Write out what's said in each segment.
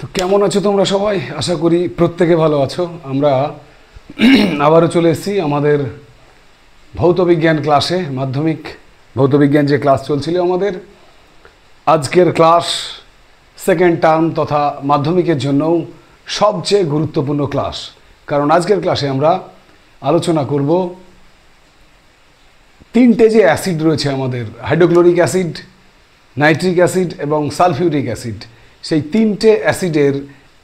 তো কেমন আছো তোমরা সবাই? আশা করি প্রত্যেকে ভালো আছো। আমরা আবারও চলে এসেছি আমাদের ভৌতবিজ্ঞান ক্লাসে। মাধ্যমিক ভৌতবিজ্ঞান যে ক্লাস চলছিল আমাদের, আজকের ক্লাস সেকেন্ড টার্ম তথা মাধ্যমিকের জন্যও সবচেয়ে গুরুত্বপূর্ণ ক্লাস। কারণ আজকের ক্লাসে আমরা আলোচনা করব তিনটে যে অ্যাসিড রয়েছে আমাদের, হাইড্রোক্লোরিক অ্যাসিড, নাইট্রিক অ্যাসিড এবং সালফিউরিক অ্যাসিড। সেই তিনটে অ্যাসিডের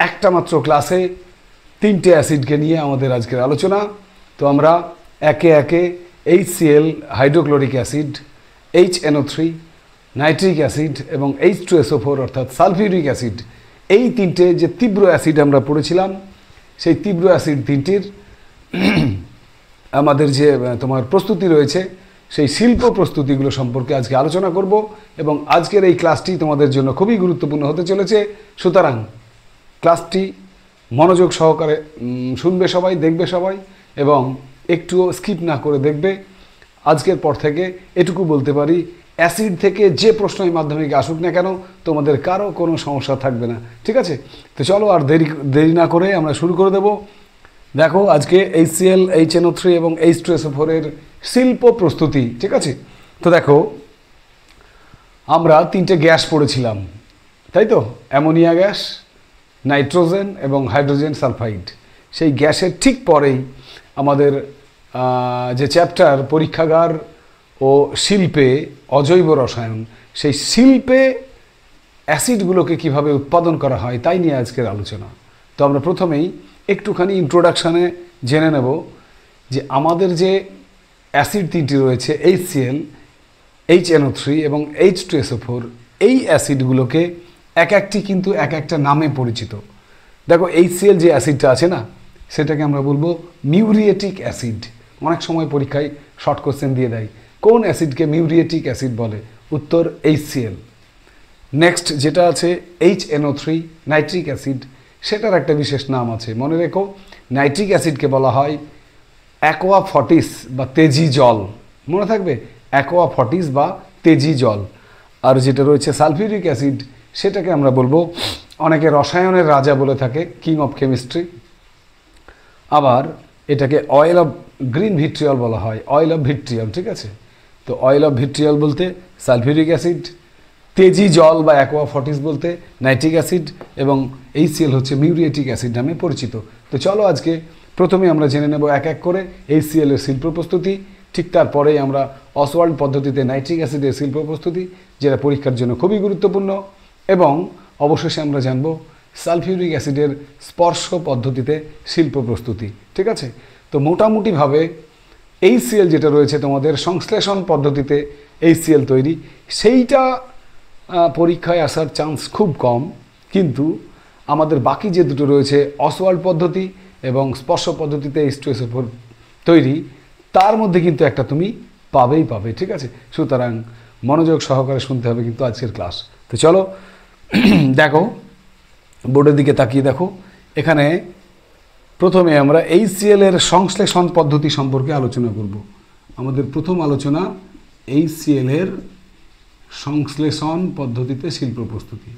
একটা মাত্র ক্লাসে তিনটে অ্যাসিডকে নিয়ে আমাদের আজকের আলোচনা। তো আমরা একে একে HCl hydrochloric acid, HNO3 nitric acid এবং H2SO4 অর্থাৎ সালফিউরিক অ্যাসিড, এই তিনটে যে তীব্র অ্যাসিড আমরা পড়েছিলাম, সেই তীব্র অ্যাসিড তিনটির আমাদের যে তোমার প্রস্তুতি রয়েছে, সেই শিল্প প্রস্তুতিগুলো সম্পর্কে আজকে আলোচনা করব। এবং আজকের এই ক্লাসটি তোমাদের জন্য খুবই গুরুত্বপূর্ণ হতে চলেছে। সুতরাং ক্লাসটি মনোযোগ সহকারে শুনবে সবাই, দেখবে সবাই, এবং একটুও স্কিপ না করে দেখবে। আজকের পর থেকে এটুকু বলতে পারি, অ্যাসিড থেকে যে প্রশ্নই মাধ্যমিকে আসুক না কেন, তোমাদের কারো কোনো সমস্যা থাকবে না। ঠিক আছে? তো চলো আর দেরি না করে আমরা শুরু করে দেব। দেখো, আজকে HCl, HNO3 এবং H2SO4 এর শিল্প প্রস্তুতি। ঠিক আছে? তো দেখো, আমরা তিনটে গ্যাস পড়েছিলাম, তাই তো? অ্যামোনিয়া গ্যাস, নাইট্রোজেন এবং হাইড্রোজেন সালফাইড। সেই গ্যাসের ঠিক পরেই আমাদের যে চ্যাপ্টার পরীক্ষাগার ও শিল্পে অজৈব রসায়ন, সেই শিল্পে অ্যাসিডগুলোকে কিভাবে উৎপাদন করা হয় তাই নিয়ে আজকের আলোচনা। তো আমরা প্রথমেই একটুখানি ইন্ট্রোডাকশানে জেনে নেব যে আমাদের যে অ্যাসিড তিনটি রয়েছে, HCl, HNO3 এবং H2SO4, এই অ্যাসিডগুলোকে এক একটি কিন্তু এক একটা নামে পরিচিত। দেখো, HCl যে অ্যাসিডটা আছে না, সেটাকে আমরা বলবো মিউরিয়েটিক অ্যাসিড। অনেক সময় পরীক্ষায় শর্ট কোশ্চেন দিয়ে দেয়, কোন অ্যাসিডকে মিউরিয়েটিক অ্যাসিড বলে? উত্তর HCl। নেক্সট যেটা আছে HNO3 নাইট্রিক অ্যাসিড, সেটার একটা বিশেষ নাম আছে, মনে রেখো। নাইট্রিক অ্যাসিডকে বলা হয় অ্যাকোয়া ফর্টিস বা তেজি জল, মনে থাকবে, অ্যাকোয়া ফর্টিস বা তেজি জল। আর যেটা রয়েছে সালফিউরিক অ্যাসিড, সেটাকে আমরা বলবো, অনেকে রসায়নের রাজা বলে থাকে, কিং অফ কেমিস্ট্রি। আবার এটাকে অয়েল অফ গ্রিন ভিট্রিয়ল বলা হয়, অয়েল অফ ভিট্রিয়ল। ঠিক আছে? তো অয়েল অফ ভিট্রিয়ল বলতে সালফিউরিক অ্যাসিড, তেজি জল বা অ্যাকোয়া ফর্টিস বলতে নাইট্রিক অ্যাসিড, এবং HCl হচ্ছে মিউরিয়েটিক অ্যাসিড নামে পরিচিত। তো চলো আজকে প্রথমে আমরা জেনে নেব এক এক করে HCl এর শিল্প প্রস্তুতি। ঠিক তারপরেই আমরা অসওয়াল্ড পদ্ধতিতে নাইট্রিক অ্যাসিডের শিল্প প্রস্তুতি, যেটা পরীক্ষার জন্য খুবই গুরুত্বপূর্ণ। এবং অবশেষে আমরা জানব সালফিউরিক অ্যাসিডের স্পর্শ পদ্ধতিতে শিল্প প্রস্তুতি। ঠিক আছে? তো মোটামুটিভাবে HCl যেটা রয়েছে তোমাদের সংশ্লেষণ পদ্ধতিতে HCl তৈরি, সেইটা পরীক্ষায় আসার চান্স খুব কম। কিন্তু আমাদের বাকি যে দুটো রয়েছে, অসওয়াল্ড পদ্ধতি এবং স্পর্শ পদ্ধতিতে H2SO4 তৈরি, তার মধ্যে কিন্তু একটা তুমি পাবেই পাবে। ঠিক আছে? সুতরাং মনোযোগ সহকারে শুনতে হবে কিন্তু আজকের ক্লাস। তো চলো দেখো, বোর্ডের দিকে তাকিয়ে দেখো। এখানে প্রথমে আমরা HCl এর সংশ্লেষণ পদ্ধতি সম্পর্কে আলোচনা করব। আমাদের প্রথম আলোচনা HCl এর সংশ্লেষণ পদ্ধতিতে শিল্প প্রস্তুতি।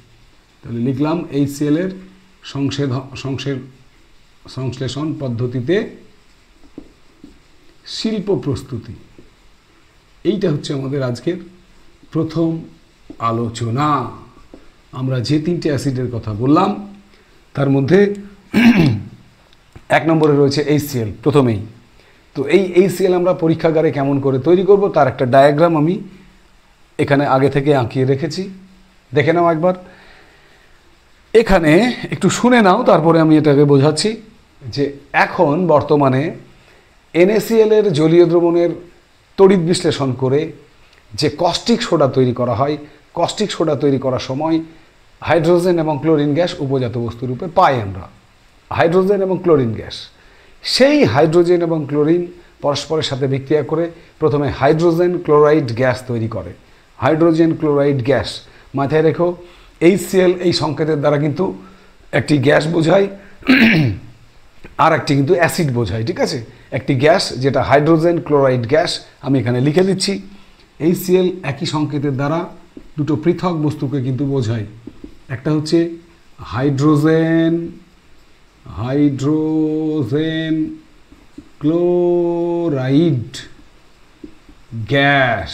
তাহলে লিখলাম HCl এর সংশ্লেষণ পদ্ধতিতে শিল্প প্রস্তুতি। এইটা হচ্ছে আমাদের আজকের প্রথম আলোচনা। আমরা যে তিনটে অ্যাসিডের কথা বললাম, তার মধ্যে এক নম্বরে রয়েছে HCl প্রথমেই। তো এই HCl আমরা পরীক্ষাগারে কেমন করে তৈরি করব, তার একটা ডায়াগ্রাম আমি এখানে আগে থেকে আঁকিয়ে রেখেছি, দেখে নাও একবার। এখানে একটু শুনে নাও, তারপরে আমি এটাকে বোঝাচ্ছি যে এখন বর্তমানে NaCl এর জলীয় দ্রবণের তড়িৎ বিশ্লেষণ করে যে কস্টিক সোডা তৈরি করা হয়, কস্টিক সোডা তৈরি করার সময় হাইড্রোজেন এবং ক্লোরিন গ্যাস উপজাত বস্তু রূপে পাই আমরা। হাইড্রোজেন এবং ক্লোরিন গ্যাস, সেই হাইড্রোজেন এবং ক্লোরিন পরস্পরের সাথে বিক্রিয়া করে প্রথমে হাইড্রোজেন ক্লোরাইড গ্যাস তৈরি করে। হাইড্রোজেন ক্লোরাইড গ্যাস, মাথায় রেখো, HCl এই সংকেতের দ্বারা কিন্তু একটি গ্যাস বোঝায়, আর একটি কিন্তু অ্যাসিড বোঝায়। ঠিক আছে? একটি গ্যাস যেটা হাইড্রোজেন ক্লোরাইড গ্যাস, আমি এখানে লিখে দিচ্ছি। HCl একই সংকেতের দ্বারা দুটো পৃথক বস্তুকে কিন্তু বোঝায়। একটা হচ্ছে হাইড্রোজেন ক্লোরাইড গ্যাস।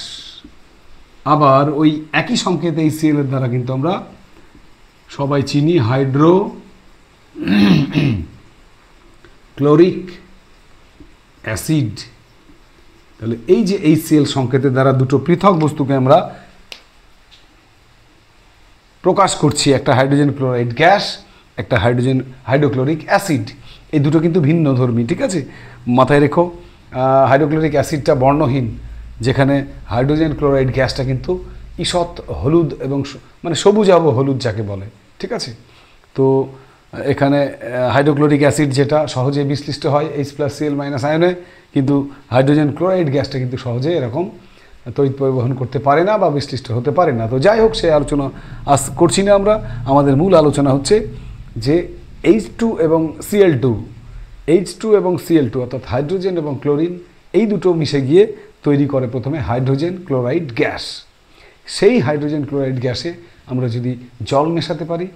আবার ওই একই সংকেত HCl এর দ্বারা কিন্তু আমরা সবাই চিনি ক্লোরিক অ্যাসিড। তাহলে এই যে HCl সংকেতের দ্বারা দুটো পৃথক বস্তুকে আমরা প্রকাশ করছি, একটা হাইড্রোজেন ক্লোরাইড গ্যাস, একটা হাইড্রোক্লোরিক অ্যাসিড। এই দুটো কিন্তু ভিন্ন ধর্মী, ঠিক আছে, মাথায় রেখো। হাইড্রোক্লোরিক অ্যাসিডটা বর্ণহীন, যেখানে হাইড্রোজেন ক্লোরাইড গ্যাসটা কিন্তু ঈষৎ হলুদ এবং মানে সবুজাভ হলুদ যাকে বলে, ঠিক আছে। তো এখানে হাইড্রোক্লোরিক অ্যাসিড যেটা সহজে বিশ্লিষ্ট হয় H+Cl- আয়নে, কিন্তু হাইড্রোজেন ক্লোরাইড গ্যাসটা কিন্তু সহজে এরকম তড়িৎ পরিবহন করতে পারে না বা বিশ্লিষ্ট হতে পারে না। তো যাই হোক, সেই আলোচনা আজ করছি না আমরা। আমাদের মূল আলোচনা হচ্ছে যে H2 এবং Cl2 অর্থাৎ হাইড্রোজেন এবং ক্লোরিন এই দুটো মিশে গিয়ে তৈরি করে প্রথমে হাইড্রোজেন ক্লোরাইড গ্যাস। সেই হাইড্রোজেন ক্লোরাইড গ্যাসে আমরা যদি জল মেশাতে পারি,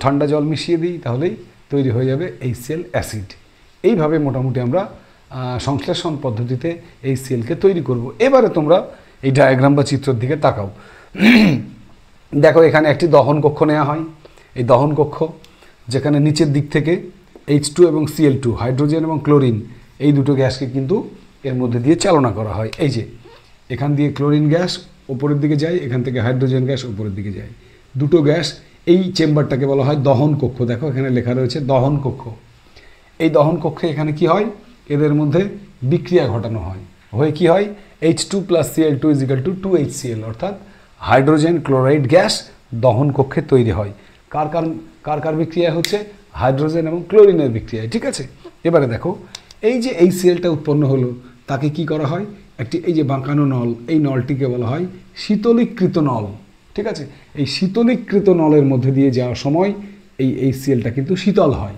ঠান্ডা জল মিশিয়ে দিই, তাহলেই তৈরি হয়ে যাবে HCl অ্যাসিড। এইভাবে মোটামুটি আমরা সংশ্লেষণ পদ্ধতিতে HClকে তৈরি করব। এবারে তোমরা এই ডায়াগ্রাম বা চিত্রের দিকে তাকাও। দেখো, এখানে একটি দহন কক্ষ নেওয়া হয়। এই দহন কক্ষ, যেখানে নিচের দিক থেকে H2 এবং Cl2 হাইড্রোজেন এবং ক্লোরিন এই দুটো গ্যাসকে কিন্তু এর মধ্যে দিয়ে চালনা করা হয়। এই যে এখান দিয়ে ক্লোরিন গ্যাস উপরের দিকে যায়, এখান থেকে হাইড্রোজেন গ্যাস উপরের দিকে যায়। দুটো গ্যাস, এই চেম্বারটাকে বলা হয় দহন কক্ষ। দেখো এখানে লেখা রয়েছে দহন কক্ষ। এই দহন কক্ষে এখানে কি হয়, এদের মধ্যে বিক্রিয়া ঘটানো হয়। হয়ে কি হয়, H2 + Cl2 = 2HCl, অর্থাৎ হাইড্রোজেন ক্লোরাইড গ্যাস দহন কক্ষে তৈরি হয়। কার বিক্রিয়া হচ্ছে, হাইড্রোজেন এবং ক্লোরিনের বিক্রিয়ায়, ঠিক আছে। এবারে দেখো, এই যে HClটা উৎপন্ন হলো, তাকে কি করা হয়, একটি এই যে বাঁকানো নল, এই নলটিকে বলা হয় শীতলীকৃত নল, ঠিক আছে। এই শীতলীকৃত নলের মধ্যে দিয়ে যাওয়ার সময় এই HClটা কিন্তু শীতল হয়।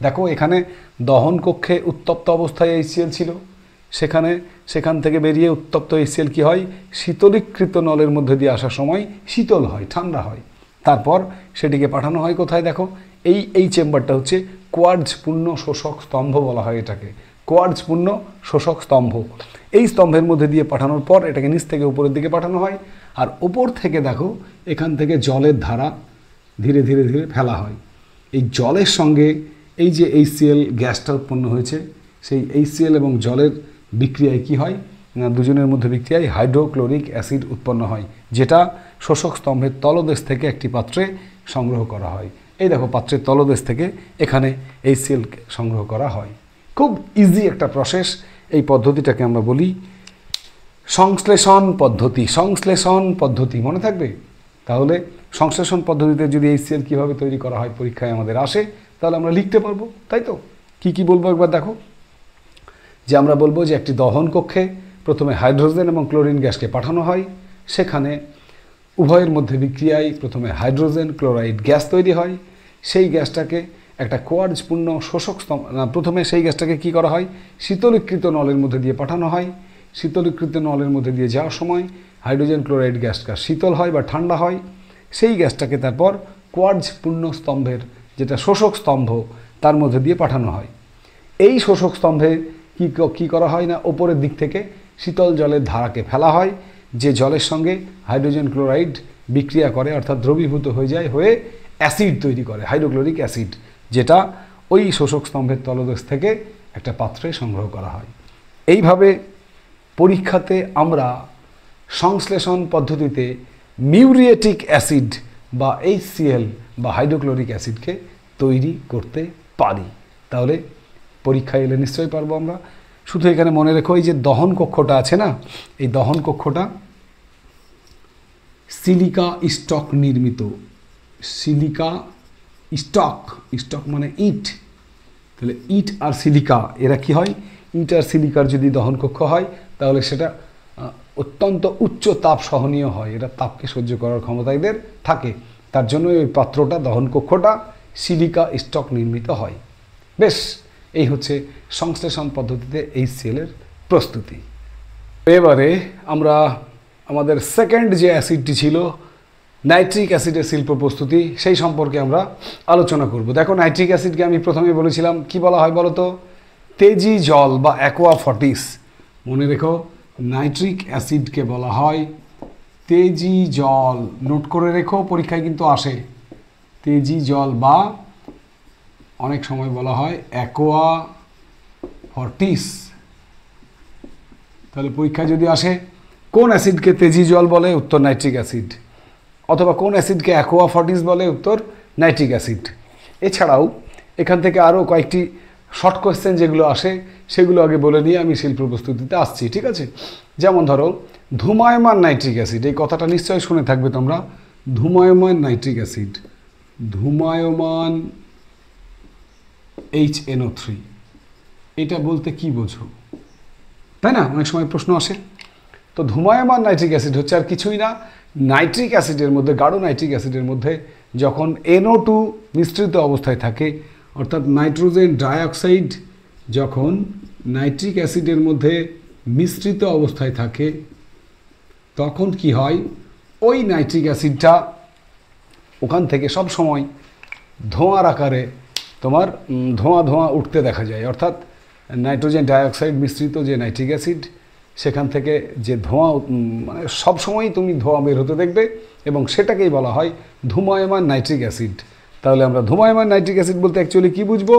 দেখো এখানে দহন কক্ষে উত্তপ্ত অবস্থায় HCl ছিল, সেখান থেকে বেরিয়ে উত্তপ্ত HCl কি হয়, শীতলীকৃত নলের মধ্যে দিয়ে আসার সময় শীতল হয়, ঠান্ডা হয়। তারপর সেটিকে পাঠানো হয় কোথায়, দেখো এই চেম্বারটা হচ্ছে কোয়ার্টজপূর্ণ শোষক স্তম্ভ বলা হয় এটাকে, কোয়ার্টজপূর্ণ শোষক স্তম্ভ। এই স্তম্ভের মধ্যে দিয়ে পাঠানোর পর এটাকে নিচ থেকে উপরের দিকে পাঠানো হয়। আর উপর থেকে দেখো, এখান থেকে জলের ধারা ধীরে ধীরে ফেলা হয়। এই জলের সঙ্গে এই যে HCl গ্যাসটা উৎপন্ন হয়েছে, সেই HCl এবং জলের বিক্রিয়ায় কি হয় না, দুজনের মধ্যে বিক্রিয়ায় হাইড্রোক্লোরিক অ্যাসিড উৎপন্ন হয়, যেটা শোষক স্তম্ভের তলদেশ থেকে একটি পাত্রে সংগ্রহ করা হয়। এই দেখো, পাত্রের তলদেশ থেকে এখানে HCl সংগ্রহ করা হয়। খুব ইজি একটা প্রসেস। এই পদ্ধতিটাকে আমরা বলি সংশ্লেষণ পদ্ধতি, মনে থাকবে। তাহলে সংশ্লেষণ পদ্ধতিতে যদি HCl কীভাবে তৈরি করা হয় পরীক্ষায় আমাদের আসে, তাহলে আমরা লিখতে পারবো, তাই তো। কি বলবো একবার দেখো, যে আমরা বলবো যে একটি দহন কক্ষে প্রথমে হাইড্রোজেন এবং ক্লোরিন গ্যাসকে পাঠানো হয়। সেখানে উভয়ের মধ্যে বিক্রিয়ায় প্রথমে হাইড্রোজেন ক্লোরাইড গ্যাস তৈরি হয়। সেই গ্যাসটাকে একটা কোয়ার্টজপূর্ণ শোষক স্তম্ভ, প্রথমে সেই গ্যাসটাকে কি করা হয়, শীতলীকৃত নলের মধ্যে দিয়ে পাঠানো হয়। শীতলীকৃত নলের মধ্যে দিয়ে যাওয়ার সময় হাইড্রোজেন ক্লোরাইড গ্যাসটা শীতল হয় বা ঠান্ডা হয়। সেই গ্যাসটাকে তারপর কোয়ার্টজপূর্ণ স্তম্ভের, যেটা শোষক স্তম্ভ, তার মধ্যে দিয়ে পাঠানো হয়। এই শোষক স্তম্ভে কি করা হয় না, ওপরের দিক থেকে শীতল জলের ধারাকে ফেলা হয়, যে জলের সঙ্গে হাইড্রোজেন ক্লোরাইড বিক্রিয়া করে, অর্থাৎ দ্রবীভূত হয়ে অ্যাসিড তৈরি করে, হাইড্রোক্লোরিক অ্যাসিড, যেটা ওই শোষক স্তম্ভের তলদেশ থেকে একটা পাত্রে সংগ্রহ করা হয়। এইভাবে পরীক্ষাতে আমরা সংশ্লেষণ পদ্ধতিতে মিউরিয়েটিক অ্যাসিড বা HCl বা হাইড্রোক্লোরিক অ্যাসিডকে তৈরি করতে পারি। তাহলে পরীক্ষায় এলে নিশ্চয়ই পারবো আমরা। শুধু এখানে মনে রেখো, এই যে দহন কক্ষটা আছে না, এই দহন কক্ষটা সিলিকা স্টক নির্মিত। সিলিকা স্টক মানে ইট। তাহলে ইট আর সিলিকা এরা কি হয়, ইট আর সিলিকার যদি দহন কক্ষ হয়, তাহলে সেটা অত্যন্ত উচ্চ তাপ সহনীয় হয়। এরা তাপকে সহ্য করার ক্ষমতা এদের থাকে। তার জন্য ওই পাত্রটা, দহন কক্ষটা সিলিকা স্টক নির্মিত হয়। বেশ, এই হচ্ছে সংশ্লেষণ পদ্ধতিতে HCl এর প্রস্তুতি। এবারে আমরা আমাদের সেকেন্ড যে অ্যাসিডটি ছিল নাইট্রিক অ্যাসিডের শিল্প প্রস্তুতি সেই সম্পর্কে আমরা আলোচনা করব। দেখো, নাইট্রিক অ্যাসিডকে আমি প্রথমে বলেছিলাম কি বলা হয় বলো তো, তেজি জল বা অ্যাকোয়া ফর্টিস। মনে রেখো, নাইট্রিক অ্যাসিডকে বলা হয় তেজি জল। নোট করে রেখো, পরীক্ষায় কিন্তু আসে। তেজি জল বা অনেক সময় বলা হয় অ্যাকোয়া ফর্টিস। তাহলে পরীক্ষায় যদি আসে কোন অ্যাসিডকে তেজি জল বলে, উত্তর নাইট্রিক অ্যাসিড। অথবা কোন অ্যাসিডকে অ্যাকোয়া ফর্টিস বলে, উত্তর নাইট্রিক অ্যাসিড। এছাড়াও এখান থেকে আরও কয়েকটি শর্ট কোয়েশ্চেন যেগুলো আসে সেগুলো আগে বলে নিয়ে আমি শিল্প প্রস্তুতিতে আসছি, ঠিক আছে? যেমন ধরো ধূমায়মান নাইট্রিক অ্যাসিড, এই কথাটা নিশ্চয়ই শুনে থাকবে তোমরা। ধূমায়মান নাইট্রিক অ্যাসিড, ধূমায়মান HNO3, এটা বলতে কি বোঝো, তাই না? অনেক সময় প্রশ্ন আসে। তো ধূমায়মান নাইট্রিক অ্যাসিড হচ্ছে আর কিছুই না, নাইট্রিক অ্যাসিডের মধ্যে, গাঢ় নাইট্রিক অ্যাসিডের মধ্যে যখন NO2 মিশ্রিত অবস্থায় থাকে, অর্থাৎ নাইট্রোজেন ডাইঅক্সাইড যখন নাইট্রিক অ্যাসিডের মধ্যে মিশ্রিত অবস্থায় থাকে, তখন কি হয়, ওই নাইট্রিক অ্যাসিডটা ওখান থেকে সব সময় ধোঁয়ার আকারে তোমার ধোঁয়া ধোঁয়া উঠতে দেখা যায়। অর্থাৎ নাইট্রোজেন ডাইঅক্সাইড মিশ্রিত যে নাইট্রিক অ্যাসিড, সেখান থেকে যে ধোঁয়া, মানে সবসময়ই তুমি ধোঁয়া বের হতে দেখবে, এবং সেটাকেই বলা হয় ধূমায়মান নাইট্রিক অ্যাসিড। তাহলে আমরা ধূমায়মান নাইট্রিক অ্যাসিড বলতে অ্যাকচুয়ালি কী বুঝবো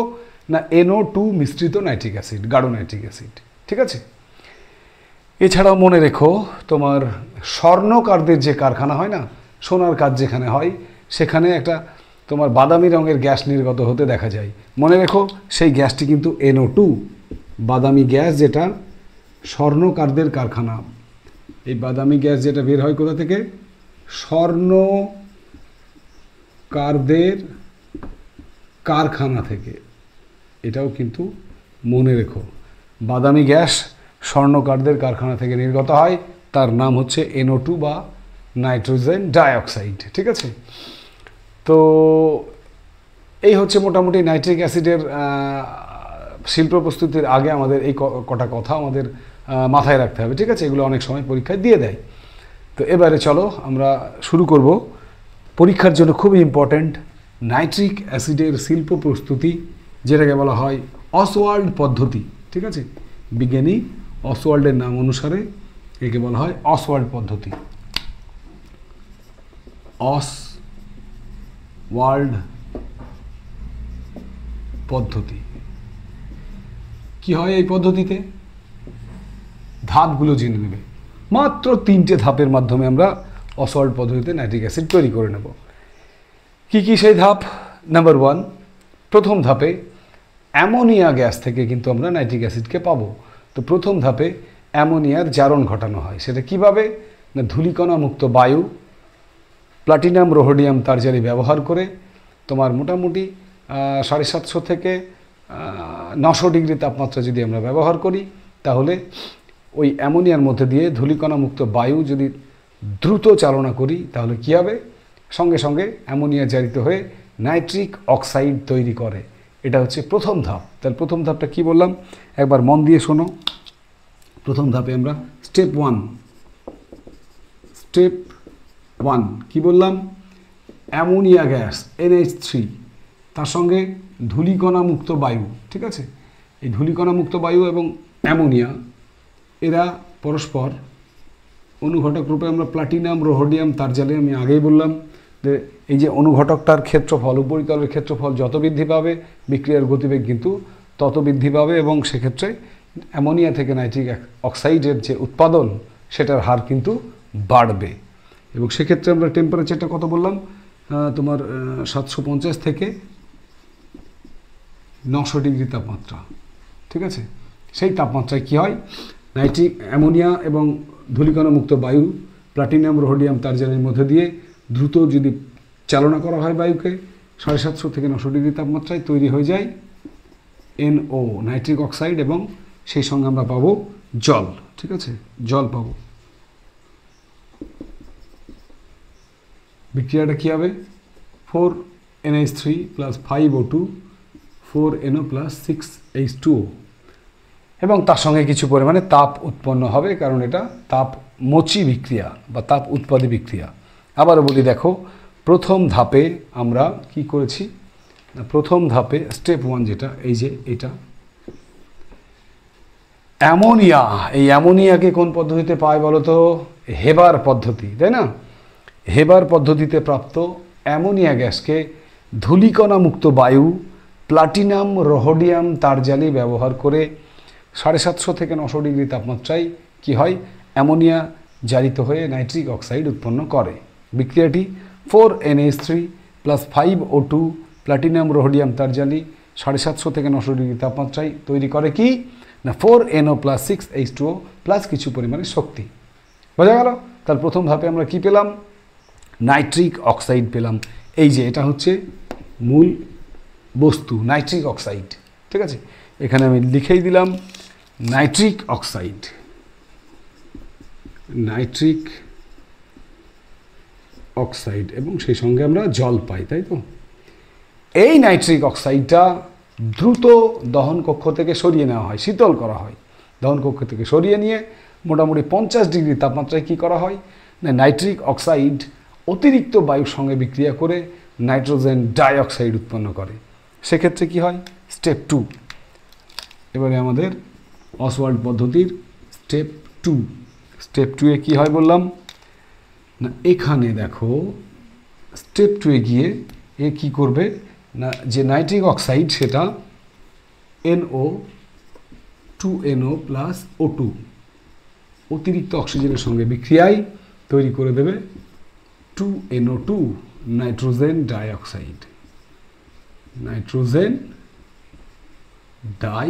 না, NO2 মিশ্রিত নাইট্রিক অ্যাসিড, গাঢ় নাইট্রিক অ্যাসিড, ঠিক আছে? এছাড়াও মনে রেখো, তোমার স্বর্ণকারদের যে কারখানা হয় না, সোনার কাজ যেখানে হয়, সেখানে একটা তোমার বাদামি রঙের গ্যাস নির্গত হতে দেখা যায়। মনে রেখো, সেই গ্যাসটি কিন্তু NO2, বাদামি গ্যাস, যেটা স্বর্ণকারদের কারখানা। এই বাদামি গ্যাস যেটা বের হয় কোথা থেকে, স্বর্ণকারদের কারখানা থেকে। এটাও কিন্তু মনে রেখো, বাদামি গ্যাস স্বর্ণকারদের কারখানা থেকে নির্গত হয়, তার নাম হচ্ছে NO2 বা নাইট্রোজেন ডাইঅক্সাইড, ঠিক আছে? তো এই হচ্ছে মোটামুটি নাইট্রিক অ্যাসিডের শিল্প প্রস্তুতির আগে আমাদের এই কটা কথা আমাদের মাথায় রাখতে হবে, ঠিক আছে? এগুলো অনেক সময় পরীক্ষায় দিয়ে দেয়। তো এবারে চলো আমরা শুরু করব পরীক্ষার জন্য খুবই ইম্পর্ট্যান্ট নাইট্রিক অ্যাসিডের শিল্প প্রস্তুতি, যেটাকে বলা হয় অসওয়াল্ড পদ্ধতি, ঠিক আছে? বিজ্ঞানী অসওয়াল্ডের নাম অনুসারে একে বলা হয় অসওয়াল্ড পদ্ধতি। অসওয়াল্ড পদ্ধতি কি হয় এই পদ্ধতিতে? ধাপগুলো জেনে নেবে। মাত্র 3টে ধাপের মাধ্যমে আমরা অসওয়াল্ড পদ্ধতিতে নাইট্রিক অ্যাসিড তৈরি করে নেব। কি কি সেই ধাপ? নাম্বার 1, প্রথম ধাপে অ্যামোনিয়া গ্যাস থেকে কিন্তু আমরা নাইট্রিক অ্যাসিডকে পাবো। তো প্রথম ধাপে অ্যামোনিয়ার জারণ ঘটানো হয়। সেটা কিভাবে না, ধূলিকণা মুক্ত বায়ু, প্লাটিনাম রোহোডিয়াম তারজালি ব্যবহার করে তোমার মোটামুটি 750 থেকে 900 ডিগ্রি তাপমাত্রা যদি আমরা ব্যবহার করি, তাহলে ওই অ্যামোনিয়ার মধ্যে দিয়ে ধূলিকণা মুক্ত বায়ু যদি দ্রুত চালনা করি, তাহলে কী হবে, সঙ্গে সঙ্গে অ্যামোনিয়া জারিত হয়ে নাইট্রিক অক্সাইড তৈরি করে। এটা হচ্ছে প্রথম ধাপ। তাহলে প্রথম ধাপটা কি বললাম, একবার মন দিয়ে শোনো। প্রথম ধাপে আমরা স্টেপ 1 কি বললাম, অ্যামোনিয়া গ্যাস NH3, তার সঙ্গে ধূলিকণা মুক্ত বায়ু, ঠিক আছে? এই ধূলিকণা মুক্ত বায়ু এবং অ্যামোনিয়া এরা পরস্পর অনুঘটক রূপে আমরা প্লাটিনাম রোহোডিয়াম তারজালি, আমি আগেই বললাম যে এই যে অনুঘটকটার ক্ষেত্রফল, উপরিতলের ক্ষেত্রফল যত বৃদ্ধি পাবে, বিক্রিয়ার গতিবেগ কিন্তু তত বৃদ্ধি পাবে, এবং সেক্ষেত্রে অ্যামোনিয়া থেকে নাইট্রিক অক্সাইডের যে উৎপাদন, সেটার হার কিন্তু বাড়বে। এবং সেক্ষেত্রে আমরা টেম্পারেচারটা কত বললাম, তোমার 750 থেকে 900 ডিগ্রি তাপমাত্রা, ঠিক আছে? সেই তাপমাত্রায় কি হয়, নাইট্রিক অ্যামোনিয়া এবং ধূলিকণা মুক্ত বায়ু প্লাটিনাম রোহোডিয়াম তারজালির মধ্যে দিয়ে দ্রুত যদি চালনা করা হয় বায়ুকে, 750 থেকে 900 ডিগ্রি তাপমাত্রায় তৈরি হয়ে যায় NO, নাইট্রিক অক্সাইড, এবং সেই সঙ্গে আমরা পাবো জল, ঠিক আছে? জল পাবো। বিক্রিয়াটা কী হবে, 4NH3 + 5O2 4NO + 6H2O, এবং তার সঙ্গে কিছু পরিমাণে তাপ উৎপন্ন হবে, কারণ এটা তাপমোচী বিক্রিয়া বা তাপ উৎপাদী বিক্রিয়া। আবারও বলি, দেখো প্রথম ধাপে আমরা কি করেছি, প্রথম ধাপে স্টেপ 1 যেটা, এই যে এটা অ্যামোনিয়া, এই অ্যামোনিয়াকে কোন পদ্ধতিতে পায় বলো তো? হেবার পদ্ধতি, তাই না? হেবার পদ্ধতিতে প্রাপ্ত অ্যামোনিয়া গ্যাসকে ধূলিকণা মুক্ত বায়ু প্লাটিনাম রোহোডিয়াম তারজালি ব্যবহার করে 750 থেকে 900 ডিগ্রি তাপমাত্রায় কি হয়, অ্যামোনিয়া জারিত হয়ে নাইট্রিক অক্সাইড উৎপন্ন করে। বিক্রিয়াটি 4NH3 প্লাস 5O2 প্লাটিনাম রোহোডিয়াম তারজালি 750 থেকে 900 ডিগ্রি তাপমাত্রায় তৈরি করে কি না 4NO প্লাস 6H2O প্লাস কিছু পরিমাণে শক্তি। বোঝা গেল? তার প্রথম ধাপে আমরা কি পেলাম? নাইট্রিক অক্সাইড পেলাম। এই যে এটা হচ্ছে মূল বস্তু, নাইট্রিক অক্সাইড। ঠিক আছে, এখানে আমি লিখেই দিলাম নাইট্রিক অক্সাইড, নাইট্রিক অক্সাইড, এবং সেই সঙ্গে আমরা জল পাই, তাই তো? এই নাইট্রিক অক্সাইডটা দ্রুত দহন কক্ষ থেকে সরিয়ে নেওয়া হয়, শীতল করা হয়। দহন কক্ষ থেকে সরিয়ে নিয়ে মোটামুটি 50 ডিগ্রি তাপমাত্রায় কি করা হয় না নাইট্রিক অক্সাইড অতিরিক্ত বায়ুর সঙ্গে বিক্রিয়া করে নাইট্রোজেন ডাইঅক্সাইড উৎপন্ন করে। সেক্ষেত্রে কি হয়? স্টেপ 2। এবারে আমাদের অসওয়াল্ড পদ্ধতির স্টেপ 2। স্টেপ 2 এ কী হয় বললাম না, এখানে দেখো স্টেপ 2 এ গিয়ে এ কী করবে না, যে নাইট্রিক অক্সাইড সেটা NO 2NO প্লাস O2 অতিরিক্ত অক্সিজেনের সঙ্গে বিক্রিয়ায় তৈরি করে দেবে 2NO2 nitrogen dioxide, nitrogen die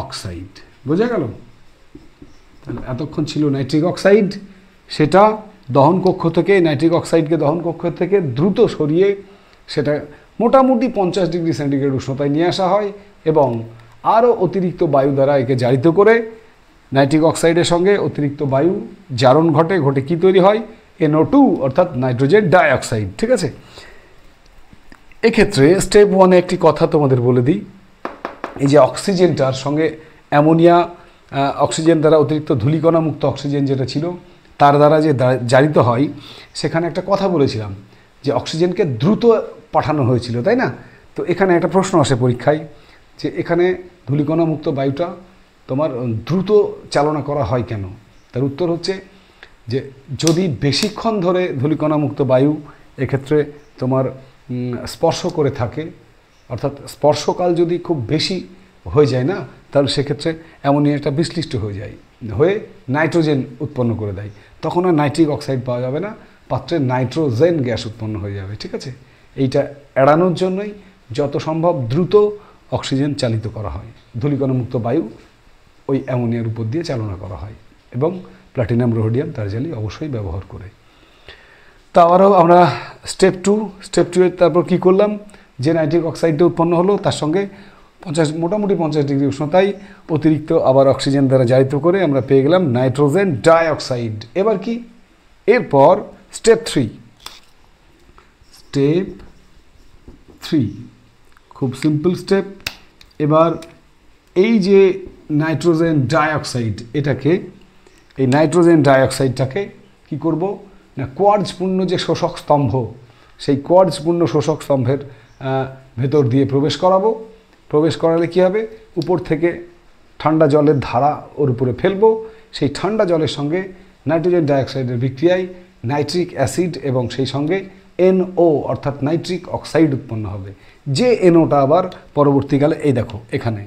oxide. বোঝা গেল? তাহলে এতক্ষণ ছিল নাইট্রিক অক্সাইড, সেটা দহন কক্ষ থেকে নাইট্রিক অক্সাইডকে দহন কক্ষ থেকে দ্রুত সরিয়ে সেটা মোটামুটি 50 ডিগ্রি সেন্টিগ্রেড উষ্ণতায় নিয়ে আসা হয় এবং আরও অতিরিক্ত বায়ু দ্বারা একে জারিত করে নাইট্রিক অক্সাইডের সঙ্গে অতিরিক্ত বায়ু জারণ ঘটে, ঘটে কি তৈরি হয়? NO2 অর্থাৎ নাইট্রোজেন ডাইঅক্সাইড। ঠিক আছে, এক্ষেত্রে স্টেপ 1 এ একটি কথা তোমাদের বলে দিই, এই যে অক্সিজেনটার সঙ্গে অ্যামোনিয়া, অক্সিজেন দ্বারা অতিরিক্ত ধূলিকণা মুক্ত অক্সিজেন যেটা ছিল তার দ্বারা যে জারিত হয়, সেখানে একটা কথা বলেছিলাম যে অক্সিজেনকে দ্রুত পাঠানো হয়েছিল, তাই না? তো এখানে একটা প্রশ্ন আসে পরীক্ষায় যে এখানে ধূলিকণা মুক্ত বায়ুটা তোমার দ্রুত চালনা করা হয় কেন? তার উত্তর হচ্ছে যে যদি বেশিক্ষণ ধরে ধূলিকণা মুক্ত বায়ু এক্ষেত্রে তোমার স্পর্শ করে থাকে, অর্থাৎ স্পর্শকাল যদি খুব বেশি হয়ে যায় না, তাহলে সেক্ষেত্রে অ্যামোনিয়াটা বিশ্লিষ্ট হয়ে যায়, হয়ে নাইট্রোজেন উৎপন্ন করে দেয়। তখন আর নাইট্রিক অক্সাইড পাওয়া যাবে না, পাত্রে নাইট্রোজেন গ্যাস উৎপন্ন হয়ে যাবে। ঠিক আছে, এইটা এড়ানোর জন্যই যত সম্ভব দ্রুত অক্সিজেন চালিত করা হয়, ধূলিকণামুক্ত বায়ু ওই অ্যামোনিয়ার উপর দিয়ে চালনা করা হয় এবং প্লাটিনাম রোহোডিয়াম তারজালি অবশ্যই ব্যবহার করে। তা আবারও আমরা স্টেপ 2 এর তারপর কী করলাম, যে নাইট্রিক অক্সাইডটা উৎপন্ন হলো তার সঙ্গে মোটামুটি 50 ডিগ্রি উষ্ণতায় অতিরিক্ত আবার অক্সিজেন দ্বারা জারিত করে আমরা পেয়ে গেলাম নাইট্রোজেন ডাইঅক্সাইড। এবার কি? এরপর স্টেপ 3 খুব সিম্পল স্টেপ। এবার এই যে নাইট্রোজেন ডাইঅক্সাইড, এই নাইট্রোজেন ডাইঅক্সাইডটাকে কি করব না, কোয়ার্টজপূর্ণ যে শোষক স্তম্ভ, সেই কোয়ার্টজপূর্ণ শোষক স্তম্ভের ভেতর দিয়ে প্রবেশ করাবো। প্রবেশ করালে কী হবে, উপর থেকে ঠান্ডা জলের ধারা ওর উপরে ফেলবো। সেই ঠান্ডা জলের সঙ্গে নাইট্রোজেন ডাইঅক্সাইডের বিক্রিয়ায় নাইট্রিক অ্যাসিড এবং সেই সঙ্গে NO অর্থাৎ নাইট্রিক অক্সাইড উৎপন্ন হবে। যে NOটা আবার পরবর্তীকালে এই দেখো এখানে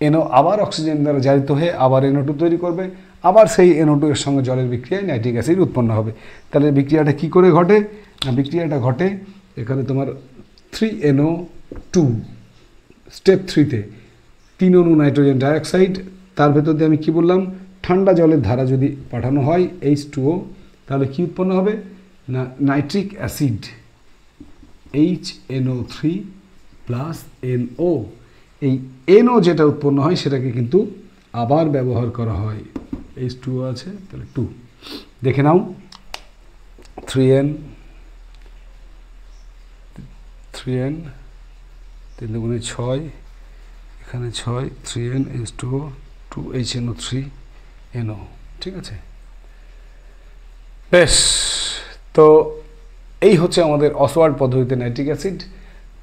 NO আবার অক্সিজেন দ্বারা জারিত হয়ে আবার NO2 তৈরি করবে, আবার সেই NO2 এর সঙ্গে জলের বিক্রিয়ায় নাইট্রিক অ্যাসিড উৎপন্ন হবে। তাহলে বিক্রিয়াটা কি করে ঘটে না, বিক্রিয়াটা ঘটে এখানে তোমার 3NO2 স্টেপ 3-তে 3 অণু নাইট্রোজেন ডাইঅক্সাইড, তার ভেতর দিয়ে আমি কি বললাম, ঠান্ডা জলের ধারা যদি পাঠানো হয় H2O, তাহলে কি উৎপন্ন হবে না nitric acid HNO3 plus NO। এই NO যেটা উৎপন্ন হয় সেটাকে কিন্তু আবার ব্যবহার করা হয়, H2O আছে তাহলে 2, দেখে নাও 3N 3 দুগুণে 6, এখানে 6 3N H2O 2HNO3NO। ঠিক আছে, বেশ। তো এই হচ্ছে আমাদের অসওয়াল্ড পদ্ধতিতে নাইট্রিক অ্যাসিড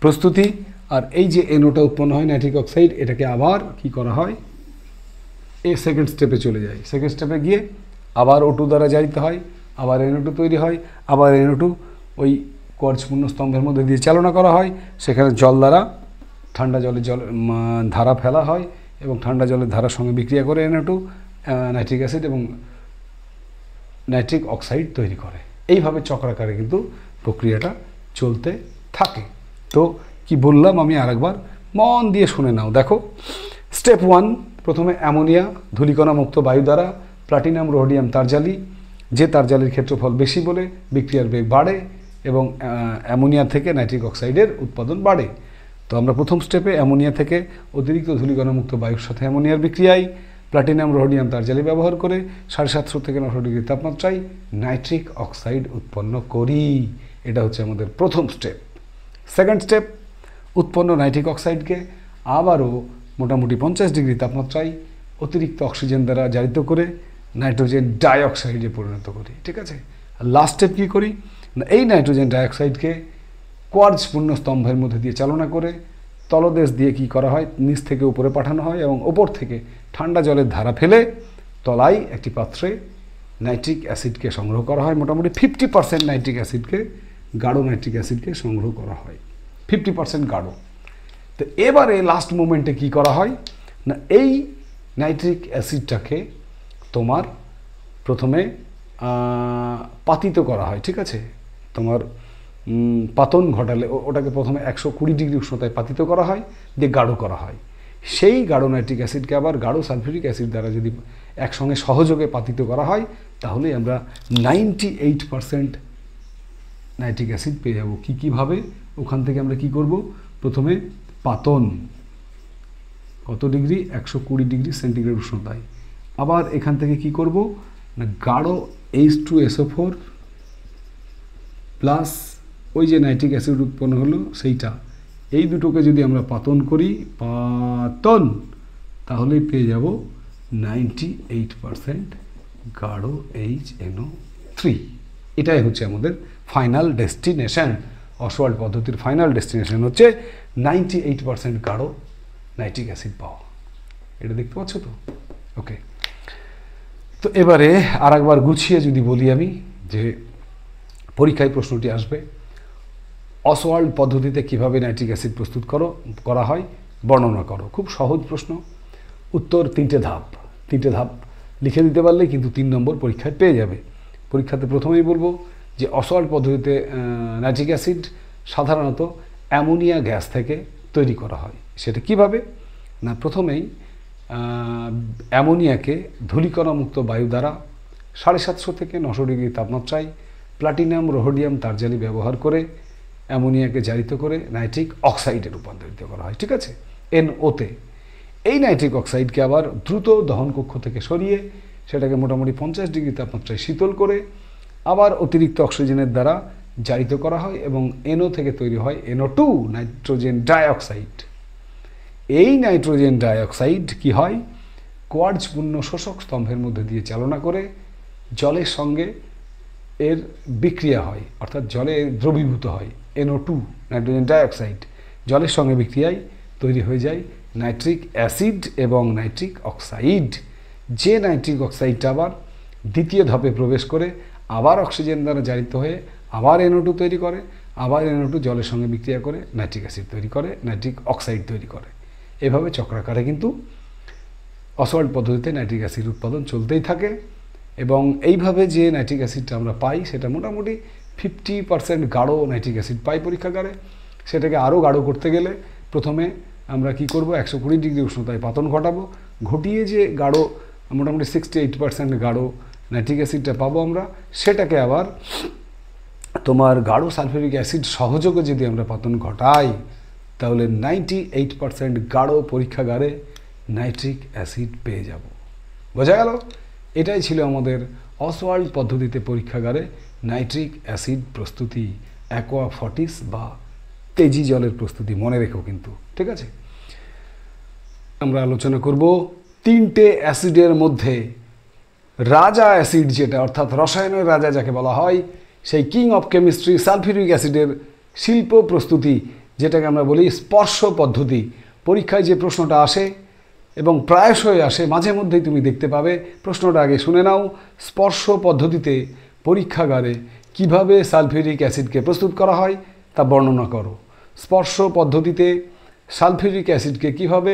প্রস্তুতি। আর এই যে এনওটা উৎপন্ন হয় নাইট্রিক অক্সাইড, এটাকে আবার কি করা হয়, এই সেকেন্ড স্টেপে চলে যায়। সেকেন্ড স্টেপে গিয়ে আবার O2 দ্বারা জারিত হয়, আবার NO2 তৈরি হয়, আবার NO2 ওই কোয়ার্টজপূর্ণ স্তম্ভের মধ্যে দিয়ে চালনা করা হয়। সেখানে জল দ্বারা ঠান্ডা জলে ধারা ফেলা হয় এবং ঠান্ডা জলের ধারার সঙ্গে বিক্রিয়া করে NO2 নাইট্রিক অ্যাসিড এবং নাইট্রিক অক্সাইড তৈরি করে। এইভাবে চক্রাকারে কিন্তু প্রক্রিয়াটা চলতে থাকে। তো কি বললাম আমি আরেকবার মন দিয়ে শুনে নাও। দেখো, স্টেপ 1, প্রথমে অ্যামোনিয়া ধূলিকণা মুক্ত বায়ু দ্বারা প্লাটিনাম রোডিয়াম তারজালি, যে তারজালির ক্ষেত্রফল বেশি বলে বিক্রিয়ার বেগ বাড়ে এবং অ্যামোনিয়া থেকে নাইট্রিক অক্সাইডের উৎপাদন বাড়ে। তো আমরা প্রথম স্টেপে অ্যামোনিয়া থেকে অতিরিক্ত ধূলিকণা মুক্ত বায়ুর সাথে অ্যামোনিয়ার বিক্রিয়ায় প্লাটিনাম রোডিয়াম তারজালি ব্যবহার করে 750 থেকে 900 ডিগ্রি তাপমাত্রায় নাইট্রিক অক্সাইড উৎপন্ন করি। এটা হচ্ছে আমাদের প্রথম স্টেপ। সেকেন্ড স্টেপ, উৎপন্ন নাইট্রিক অক্সাইডকে আবারও মোটামুটি 50 ডিগ্রি তাপমাত্রায় অতিরিক্ত অক্সিজেন দ্বারা জারিত করে নাইট্রোজেন ডাইঅক্সাইডে পরিণত করি। ঠিক আছে। লাস্ট স্টেপ কী করি না, এই নাইট্রোজেন ডাইঅক্সাইডকে কোয়ার্টজপূর্ণ স্তম্ভের মধ্যে দিয়ে চালনা করে তলদেশ দিয়ে কি করা হয়, নিচ থেকে উপরে পাঠানো হয় এবং ওপর থেকে ঠান্ডা জলের ধারা ফেলে তলায় একটি পাত্রে নাইট্রিক অ্যাসিডকে সংগ্রহ করা হয়। মোটামুটি 50% নাইট্রিক অ্যাসিডকে, গাঢ় নাইট্রিক অ্যাসিডকে সংগ্রহ করা হয়, 50% গাঢ়। তো এবারে লাস্ট মোমেন্টে কি করা হয় না, এই নাইট্রিক অ্যাসিডটাকে তোমার প্রথমে পাতিত করা হয়। ঠিক আছে, তোমার পাতন ঘটালে ওটাকে প্রথমে 120 ডিগ্রি উষ্ণতায় পাতিত করা হয়, দিয়ে গাঢ় করা হয়। সেই গাঢ় নাইট্রিক অ্যাসিডকে আবার গাঢ় সালফিউরিক অ্যাসিড দ্বারা যদি একসঙ্গে সহযোগে পাতিত করা হয়, তাহলে আমরা 98% নাইট্রিক অ্যাসিড পেয়ে যাব। কীভাবে? ওখান থেকে আমরা কি করব, প্রথমে পাতন কত ডিগ্রি, 120 ডিগ্রি সেন্টিগ্রেড উষ্ণতায়। আবার এখান থেকে কি করব না, গাঢ় H2SO4 প্লাস ওই যে নাইট্রিক অ্যাসিড উৎপন্ন হলো সেইটা, এই দুটোকে যদি আমরা পাতন করি, তাহলেই পেয়ে যাব 98% গাঢ় HNO3। এটাই হচ্ছে আমাদের ফাইনাল ডেস্টিনেশন। অসওয়াল্ড পদ্ধতির ফাইনাল ডেস্টিনেশন হচ্ছে 98% গাঢ় নাইট্রিক অ্যাসিড পাওয়া। এটা দেখতে পাচ্ছ তো? ওকে। তো এবারে আর একবার গুছিয়ে যদি বলি আমি, যে পরীক্ষায় প্রশ্নটি আসবে, অসওয়াল্ড পদ্ধতিতে কিভাবে নাইট্রিক অ্যাসিড প্রস্তুত করা হয় বর্ণনা করো। খুব সহজ প্রশ্ন, উত্তর 3টে ধাপ লিখে দিতে পারলে কিন্তু 3 নম্বর পরীক্ষায় পেয়ে যাবে। পরীক্ষাতে প্রথমেই বলবো যে অসওয়াল্ড পদ্ধতিতে নাইট্রিক অ্যাসিড সাধারণত অ্যামোনিয়া গ্যাস থেকে তৈরি করা হয়। সেটা কিভাবে না, প্রথমেই অ্যামোনিয়াকে ধূলিকণা মুক্ত বায়ু দ্বারা 750 থেকে 900 ডিগ্রি তাপমাত্রায় প্লাটিনাম রোডিয়াম তারজালি ব্যবহার করে অ্যামোনিয়াকে জারিত করে নাইট্রিক অক্সাইডে রূপান্তরিত করা হয়। ঠিক আছে, NO-তে। এই নাইট্রিক অক্সাইডকে আবার দ্রুত দহন কক্ষ থেকে সরিয়ে সেটাকে মোটামুটি 50 ডিগ্রি তাপমাত্রায় শীতল করে আবার অতিরিক্ত অক্সিজেনের দ্বারা জারিত করা হয় এবং NO থেকে তৈরি হয় NO2 নাইট্রোজেন ডাইঅক্সাইড। এই নাইট্রোজেন ডাইঅক্সাইড কি হয়, কোয়ার্টজপূর্ণ শোষক স্তম্ভের মধ্যে দিয়ে চালনা করে জলের সঙ্গে এর বিক্রিয়া হয়, অর্থাৎ জলে দ্রবীভূত হয়। NO2 নাইট্রোজেন ডাইঅক্সাইড জলের সঙ্গে বিক্রিয়ায় তৈরি হয়ে যায় নাইট্রিক অ্যাসিড এবং নাইট্রিক অক্সাইড। যে নাইট্রিক অক্সাইডটা আবার দ্বিতীয় ধাপে প্রবেশ করে আবার অক্সিজেন দ্বারা জারিত হয়ে আবার NO2 তৈরি করে, আবার NO2 জলের সঙ্গে বিক্রিয়া করে নাইট্রিক অ্যাসিড তৈরি করে, নাইট্রিক অক্সাইড তৈরি করে। এভাবে চক্রাকারে কিন্তু অসওয়াল্ড পদ্ধতিতে নাইট্রিক অ্যাসিড উৎপাদন চলতেই থাকে এবং এইভাবে যে নাইট্রিক অ্যাসিডটা আমরা পাই সেটা মোটামুটি 50% গাঢ় নাইট্রিক অ্যাসিড পাই পরীক্ষাগারে। সেটাকে আরও গাঢ় করতে গেলে প্রথমে আমরা কি করব, 120 ডিগ্রি উষ্ণতায় পাতন ঘটাবো, ঘটিয়ে যে গাঢ় মোটামুটি 68% গাঢ় নাইট্রিক অ্যাসিডটা পাবো আমরা, সেটাকে আবার তোমার গাঢ় সালফিউরিক অ্যাসিড সহযোগে যদি আমরা পাতন ঘটাই, তাহলে 98% গাঢ় পরীক্ষাগারে নাইট্রিক অ্যাসিড পেয়ে যাব। বোঝা গেল? এটাই ছিল আমাদের অসওয়াল্ড পদ্ধতিতে পরীক্ষাগারে নাইট্রিক অ্যাসিড প্রস্তুতি, অ্যাকোয়াফর্টিস বা তেজি জলের প্রস্তুতি। মনে রেখো কিন্তু, ঠিক আছে? আমরা আলোচনা করব 3টে অ্যাসিডের মধ্যে রাজা অ্যাসিড যেটা, অর্থাৎ রসায়নের রাজা যাকে বলা হয়, সেই কিং অফ কেমিস্ট্রি সালফিউরিক অ্যাসিডের শিল্প প্রস্তুতি, যেটাকে আমরা বলি স্পর্শ পদ্ধতি। পরীক্ষায় যে প্রশ্নটা আসে এবং প্রায়শই আসে, মাঝে মধ্যেই তুমি দেখতে পাবে, প্রশ্নটা আগে শুনে নাও। স্পর্শ পদ্ধতিতে পরীক্ষাগারে কিভাবে সালফিউরিক অ্যাসিডকে প্রস্তুত করা হয় তা বর্ণনা করো। স্পর্শ পদ্ধতিতে সালফিউরিক অ্যাসিডকে কিভাবে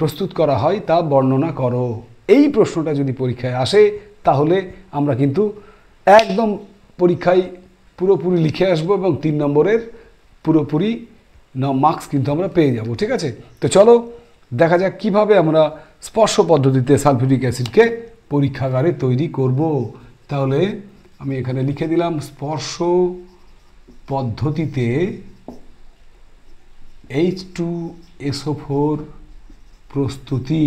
প্রস্তুত করা হয় তা বর্ণনা করো। এই প্রশ্নটা যদি পরীক্ষায় আসে তাহলে আমরা কিন্তু একদম পরীক্ষায় পুরোপুরি লিখে আসবো এবং 3 নম্বরের পুরোপুরি মার্কস কিন্তু আমরা পেয়ে যাব। ঠিক আছে, তো চলো দেখা যাক কিভাবে আমরা স্পর্শ পদ্ধতিতে সালফিউরিক অ্যাসিডকে পরীক্ষাগারে তৈরি করব। তাহলে আমি এখানে লিখে দিলাম স্পর্শ পদ্ধতিতে H2SO4 প্রস্তুতি।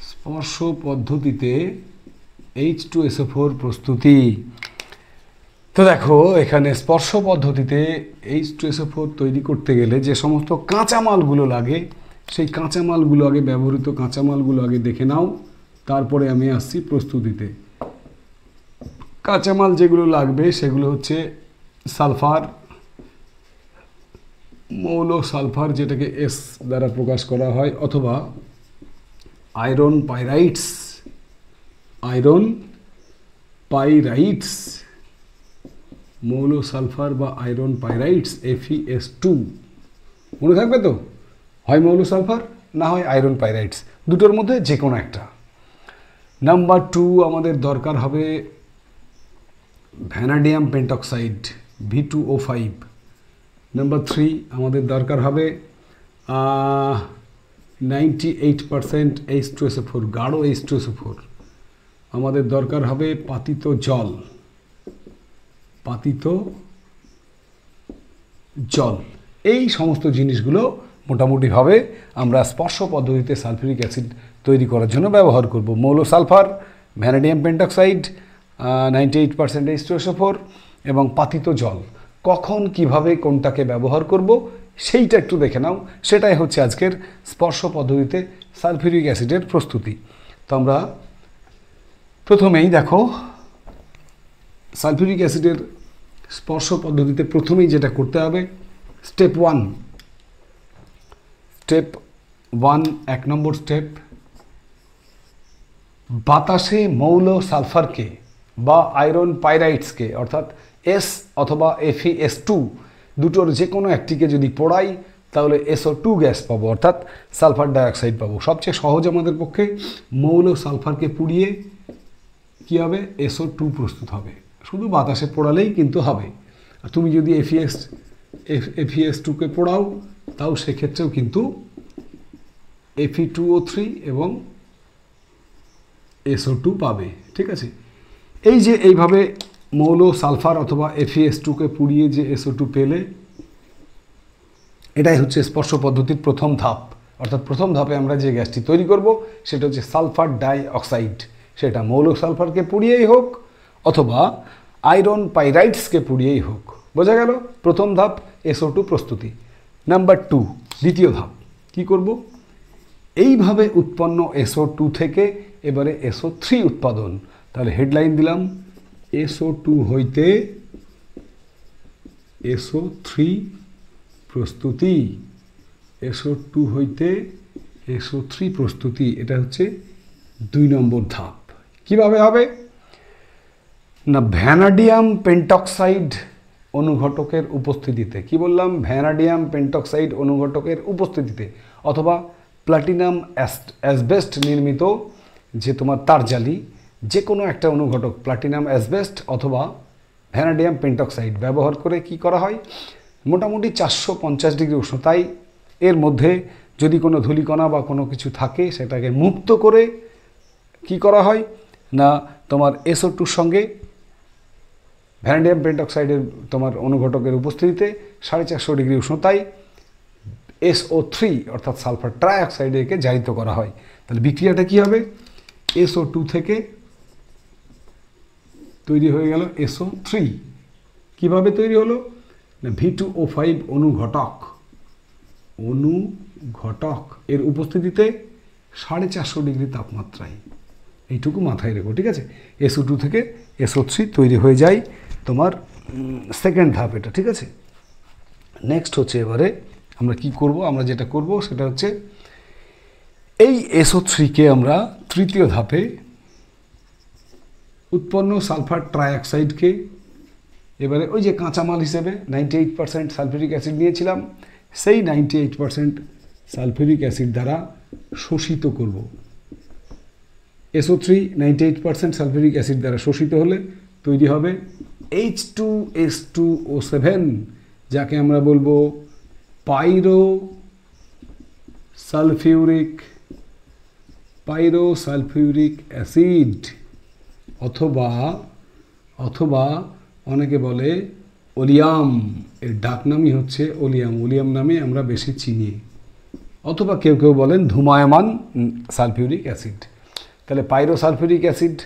স্পর্শ পদ্ধতিতে H2SO4 প্রস্তুতি। তো দেখো এখানে স্পর্শ পদ্ধতিতে H2SO4 তৈরি করতে গেলে যে সমস্ত কাঁচামালগুলো লাগে, সেই কাঁচামালগুলো আগে, ব্যবহৃত কাঁচামালগুলো আগে দেখে নাও, তারপরে আমি আসছি প্রস্তুতিতে। কাঁচামাল যেগুলো লাগবে সেগুলো হচ্ছে সালফার, মৌল সালফার, যেটাকে S দ্বারা প্রকাশ করা হয়, অথবা আয়রন পাইরাইটস, আয়রন পাইরাইটস, মৌল সালফার বা আয়রন পাইরাইটস, FeS2। মনে থাকবে তো, হয় মৌল সালফার না হয় আয়রন পাইরাইটস, দুটোর মধ্যে যে কোনো একটা। নাম্বার 2 আমাদের দরকার হবে ভ্যানাডিয়াম পেন্টক্সাইড V2O5। নাম্বার 3 আমাদের দরকার হবে 98% H2SO4, গাঢ় H2SO4। আমাদের দরকার হবে পাতিত জল, পাতিত জল। এই সমস্ত জিনিসগুলো মোটামুটিভাবে আমরা স্পর্শ পদ্ধতিতে সালফিউরিক অ্যাসিড তৈরি করার জন্য ব্যবহার করব। মৌল সালফার, ভ্যানাডিয়াম পেন্টক্সাইড, 98% H2SO4 এবং পাতিত জল। কখন কিভাবে কোনটাকে ব্যবহার করব সেইটা একটু দেখে নাও। সেটাই হচ্ছে আজকের স্পর্শ পদ্ধতিতে সালফিউরিক অ্যাসিডের প্রস্তুতি। তো আমরা প্রথমেই দেখো সালফিউরিক অ্যাসিডের স্পর্শ পদ্ধতিতে প্রথমেই যেটা করতে হবে, স্টেপ 1, 1 নম্বর স্টেপ, বাতাসে মৌল সালফারকে বা আয়রন পাইরাইটসকে, অর্থাৎ S অথবা FeS2 দুটোর যে কোনো একটিকে যদি পোড়াই তাহলে SO2 গ্যাস পাবো, অর্থাৎ সালফার ডাইঅক্সাইড পাবো। সবচেয়ে সহজ আমাদের পক্ষে মৌল সালফারকে পুড়িয়ে কী হবে, SO2 প্রস্তুত হবে। শুধু বাতাসে পোড়ালেই কিন্তু হবে। আর তুমি যদি FeS2কে পোড়াও তাও সেক্ষেত্রেও কিন্তু Fe2O3 এবং SO2 পাবে। ঠিক আছে, এই যে এইভাবে মৌল সালফার অথবা FeS2কে পুড়িয়ে যে SO2 পেলে, এটাই হচ্ছে স্পর্শ পদ্ধতির প্রথম ধাপ। অর্থাৎ প্রথম ধাপে আমরা যে গ্যাসটি তৈরি করব সেটা হচ্ছে সালফার ডাইঅক্সাইড। সেটা মৌল সালফারকে পুড়িয়েই হোক অথবা আয়রন পাইরাইটসকে পুড়িয়েই হোক। বোঝা গেল প্রথম ধাপ SO2 প্রস্তুতি। নাম্বার 2, দ্বিতীয় ধাপ কি করব, এইভাবে উৎপন্ন SO2 থেকে এবারে SO3 উৎপাদন। তাহলে হেডলাইন দিলাম, SO2 হইতে SO3 প্রস্তুতি, SO2 হইতে SO3 প্রস্তুতি। এটা হচ্ছে 2 নম্বর ধাপ। কিভাবে হবে না, ভ্যানাডিয়াম পেন্টক্সাইড অনুঘটকের উপস্থিতিতে। কি বললাম, ভ্যানাডিয়াম পেন্টক্সাইড অনুঘটকের উপস্থিতিতে, অথবা প্লাটিনাম অ্যাসবেস্ট নির্মিত যে তোমার তারজালি, যে কোনো একটা অনুঘটক, প্লাটিনাম অ্যাসবেস্ট অথবা ভ্যানাডিয়াম পেন্টক্সাইড ব্যবহার করে কি করা হয়, মোটামুটি 450 ডিগ্রি উষ্ণতায় এর মধ্যে যদি কোনো ধূলিকণা বা কোনো কিছু থাকে সেটাকে মুক্ত করে কি করা হয় না, তোমার SO2-র সঙ্গে ভ্যানাডিয়াম পেন্টক্সাইডের তোমার অনুঘটকের উপস্থিতিতে 450 ডিগ্রি উষ্ণতায় SO3 অর্থাৎ সালফার ট্রাইঅক্সাইডকে জারিত করা হয়। তাহলে বিক্রিয়াটা কি হবে, SO2 থেকে তৈরি হয়ে গেল SO3। কিভাবে তৈরি হলো না, V2O5 অনুঘটক এর উপস্থিতিতে 450 ডিগ্রি তাপমাত্রায়। এইটুকু মাথায় রেখো, ঠিক আছে। SO2 থেকে SO3 তৈরি হয়ে যায় তোমার সেকেন্ড ধাপ এটা, ঠিক আছে। নেক্সট হচ্ছে এবারে আমরা কি করব, আমরা যেটা করব সেটা হচ্ছে এই SO3 আমরা তৃতীয় ধাপে উৎপন্ন সালফার ট্রাইঅক্সাইডকে এবারে ওই যে কাঁচামাল হিসেবে 98% সালফিউরিক অ্যাসিড নিয়েছিলাম, সেই 98% সালফিউরিক অ্যাসিড দ্বারা শোষিত করব। SO3 98% সালফিউরিক অ্যাসিড দ্বারা শোষিত হলে তৈরি হবে H2S2O7, যাকে আমরা বলবো পাইরোসালফিউরিক অ্যাসিড, অথবা অনেকে বলে ওলিয়াম, এর ডাক নামই হচ্ছে ওলিয়াম নামে আমরা বেশি চিনি, অথবা কেউ কেউ বলেন ধূমায়মান সালফিউরিক অ্যাসিড। তাহলে pyrosulphuric acid,